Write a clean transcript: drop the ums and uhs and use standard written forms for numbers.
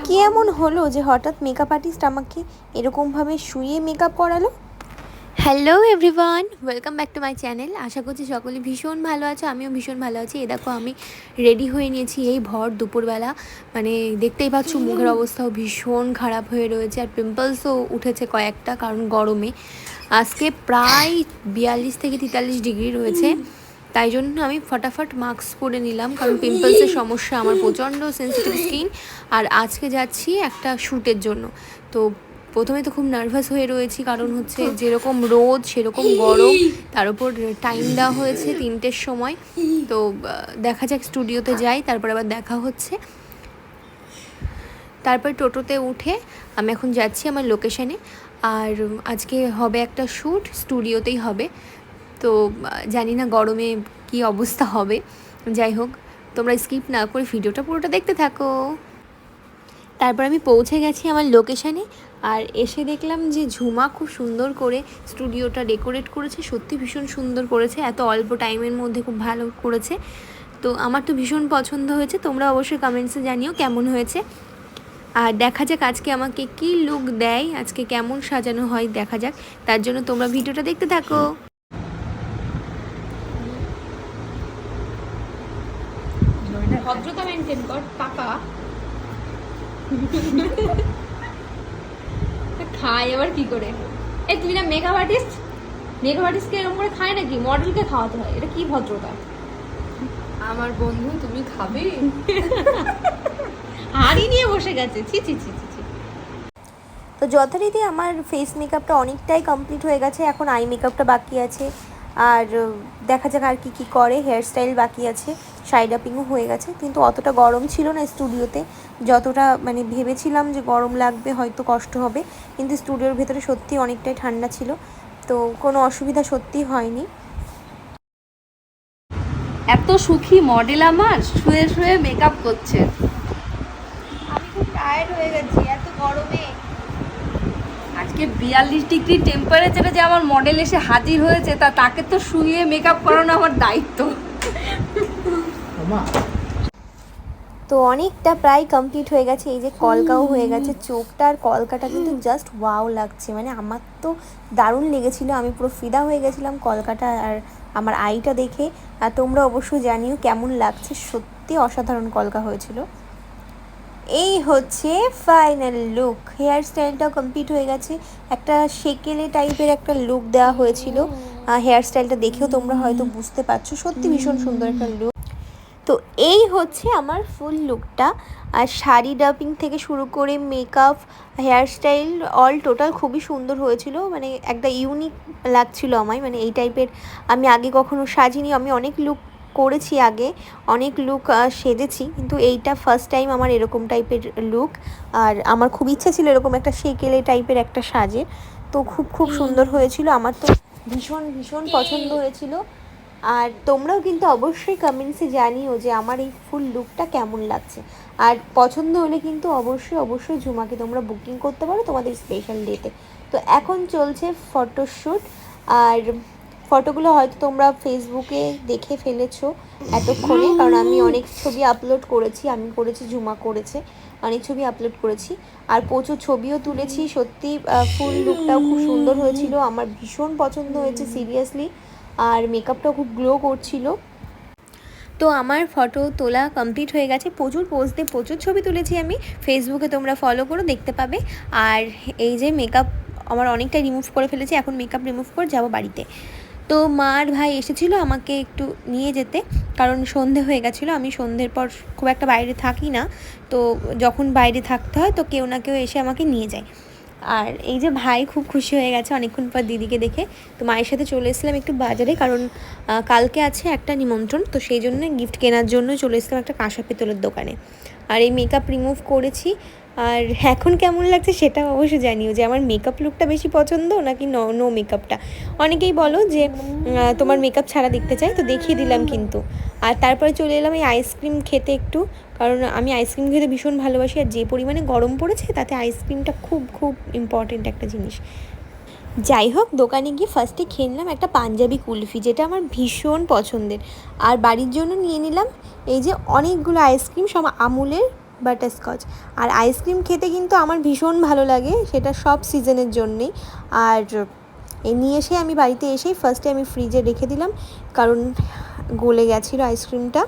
কি এমন হলো যে হঠাৎ মেকআপ আর্টিস্ট আমাকে এরকমভাবে শুয়ে মেকআপ করালো? Hello everyone, welcome back to my channel. আশা করছি সকলে ভীষণ ভালো আছে, আমিও ভীষণ ভালো আছি। এই দেখো আমি রেডি হয়ে নিয়েছি এই ভর দুপুরবেলা। মানে দেখতেই পাচ্ছ মুখের অবস্থাও ভীষণ খারাপ হয়ে রয়েছে, আর পিম্পলসও উঠেছে কয়েকটা, কারণ গরমে আজকে প্রায় 42 থেকে 43 ডিগ্রি রয়েছে। তাই জন্য আমি ফটাফট মাস্ক পরে নিলাম, কারণ পিম্পলসের সমস্যা, আমার প্রচণ্ড সেন্সিটিভ স্কিন। আর আজকে যাচ্ছি একটা শ্যুটের জন্য। তো প্রথমে তো খুব নার্ভাস হয়ে রয়েছি, কারণ হচ্ছে যেরকম রোদ সেরকম গরম, তার উপর টাইম দেওয়া হয়েছে 3টের সময়। তো দেখা যাক, স্টুডিওতে যাই, তারপর আবার দেখা হচ্ছে। তারপর টোটোতে উঠে আমি এখন যাচ্ছি আমার লোকেশানে। আর আজকে হবে একটা শ্যুট, স্টুডিওতেই হবে। তো জানি না গরমে কি অবস্থা হবে। যাই হোক, তোমরা স্কিপ না করে ভিডিওটা পুরোটা দেখতে থাকো। তারপর আমি পৌঁছে গেছি আমার লোকেশানে, আর এসে দেখলাম যে ঝুমা খুব সুন্দর করে স্টুডিওটা ডেকোরেট করেছে। সত্যি ভীষণ সুন্দর করেছে, এত অল্প টাইমের মধ্যে খুব ভালো করেছে। তো আমার তো ভীষণ পছন্দ হয়েছে। তোমরা অবশ্যই কমেন্টসে জানিও কেমন হয়েছে। আর দেখা যাক আজকে আমাকে কি লুক দেয়, আজকে কেমন সাজানো হয় দেখা যাক। তার জন্য তোমরা ভিডিওটা দেখতে থাকো। ভদ্রতা মেনটেন কর কাকা। খায় আবার কি করে? এই তুই না মেকআপ আর্টিস্ট, মেকআপ আর্টিস্টকে এরকম করে খায় নাকি? মডেলকে খাওয়াতে হয়, এটা কি ভদ্রতা? আমার বন্ধু, তুমি খাবে? হাড়ি নিয়ে বসে গেছে, ছি ছি ছি ছি। তো যথারীতি আমার ফেস মেকআপটা অনেকটাই কমপ্লিট হয়ে গেছে, এখন আই মেকআপটা বাকি আছে। আর দেখা যাক আর কি করে। হেয়ার স্টাইল বাকি আছে, সাইড আপিংও হয়ে গেছে। কিন্তু অতটা গরম ছিল না স্টুডিওতে, যতটা মানে ভেবেছিলাম যে গরম লাগবে, হয়তো কষ্ট হবে, কিন্তু স্টুডিওর ভেতরে সত্যি অনেকটাই ঠান্ডা ছিল। তো কোনো অসুবিধা সত্যি হয়নি। এত সুখী মডেল আমার শুয়ে শুয়ে মেকআপ করছে। আমি খুব টায়ার্ড হয়ে গেছি এত গরমে। আজকে 42 ডিগ্রি টেম্পারেচারে যে আমার মডেল এসে হাজির হয়েছে, তাকে তো শুয়ে মেকআপ করানো আমার দায়িত্ব। তো অনেকটা প্রায় কমপ্লিট হয়ে গেছে। এই যে কলকাও হয়ে গেছে, চোখটা আর কলকাটা কিন্তু জাস্ট ওয়াও লাগছে। মানে আমার তো দারুণ লেগেছিলো, আমি পুরো ফিদা হয়ে গেছিলাম কলকাটা আর আমার আইটা দেখে। আর তোমরা অবশ্যই জানিও কেমন লাগছে, সত্যি অসাধারণ কলকা হয়েছিল। এই হচ্ছে ফাইনাল লুক। হেয়ার স্টাইলটাও কমপ্লিট হয়ে গেছে, একটা সেকেলে টাইপের একটা লুক দেওয়া হয়েছিল। হেয়ার স্টাইলটা দেখেও তোমরা হয়তো বুঝতে পারছো, সত্যি ভীষণ সুন্দর একটা লুক। তো এই হচ্ছে আমার ফুল লুকটা। আর শাড়ি ডাপিং থেকে শুরু করে makeup, hair style, all total খুবই সুন্দর হয়েছিল। মানে একটা ইউনিক লাগছিল আমায়, মানে এই টাইপের আমি আগে কখনো সাজিনি। আমি অনেক লুক করেছি আগে, অনেক লুক সেজেছি, কিন্তু এইটা ফার্স্ট টাইম আমার এরকম টাইপের লুক। আর আমার খুব ইচ্ছা ছিল এরকম একটা সেকেলে টাইপের একটা সাজে। তো খুব সুন্দর হয়েছিল, আমার তো ভীষণ ভীষণ পছন্দ হয়েছিল। আর তোমরাও কিন্তু অবশ্যই কমেন্টসে জানিও যে আমার এই ফুল লুকটা কেমন লাগছে। আর পছন্দ হলে কিন্তু অবশ্যই ঝুমাকে তোমরা বুকিং করতে পারো তোমাদের স্পেশাল ডেতে। তো এখন চলছে ফটোশ্যুট, আর ফটোগুলো হয়তো তোমরা ফেসবুকে দেখে ফেলেছো এতক্ষণে, কারণ আমি অনেক ছবি আপলোড করেছি। আমি করেছি, ঝুমা করেছে, অনেক ছবি আপলোড করেছি আর প্রচুর ছবিও তুলেছি। সত্যি ফুল লুকটাও খুব সুন্দর হয়েছিল, আমার ভীষণ পছন্দ হয়েছে সিরিয়াসলি। আর মেকআপটাও খুব গ্লো করছিল। তো আমার ফটো তোলা কমপ্লিট হয়ে গেছে, প্রচুর পোজ দিয়ে প্রচুর ছবি তুলেছি আমি। ফেসবুকে তোমরা ফলো করো, দেখতে পাবে। আর এই যে মেকআপ আমার অনেকটাই রিমুভ করে ফেলেছি, এখন মেকআপ রিমুভ করে যাবো বাড়িতে। তো মার ভাই এসেছিলো আমাকে একটু নিয়ে যেতে, কারণ সন্ধে হয়ে গেছিলো। আমি সন্ধ্যের পর খুব একটা বাইরে থাকি না, তো যখন বাইরে থাকতে হয় তো কেউ না কেউ এসে আমাকে নিয়ে যায়। আর এই যে ভাই খুব খুশি হয়ে গেছে অনেকক্ষণ পর দিদিকে দেখে। তো মায়ের সাথে চলে এসেছিলাম একটু বাজারে, কারণ কালকে আছে একটা নিমন্ত্রণ, তো সেই জন্য গিফট কেনার জন্য চলে এসেছিলাম একটা কাঁসা পিতলের দোকানে। আর এই মেকআপ রিমুভ করেছি। আর এখন কেমন লাগছে সেটা অবশ্যই জানিও, যে আমার মেকআপ লুকটা বেশি পছন্দ নাকি নো মেকআপটা। অনেকেই বলো যে তোমার মেকআপ ছাড়া দেখতে চাই, তো দেখিয়ে দিলাম কিন্তু। আর তারপরে চলে এলাম এই আইসক্রিম খেতে একটু, কারণ আমি আইসক্রিম খেতে ভীষণ ভালোবাসি। আর যে পরিমাণে গরম পড়েছে তাতে আইসক্রিমটা খুব ইম্পর্টেন্ট একটা জিনিস। যাই হোক, দোকানে গিয়ে ফার্স্টে খেয়ে নিলাম একটা পাঞ্জাবি কুলফি, যেটা আমার ভীষণ পছন্দের। আর বাড়ির জন্য নিয়ে নিলাম এই যে অনেকগুলো আইসক্রিম, সব আমুলের বাটারস্কচ। আর আইসক্রিম খেতে কিন্তু আমার ভীষণ ভালো লাগে, সেটা সব সিজনের জন্যেই। আর এই নিয়ে এসে আমি বাড়িতে এসেই ফার্স্টে আমি ফ্রিজে রেখে দিলাম, কারণ গলে গেছিলো আইসক্রিমটা।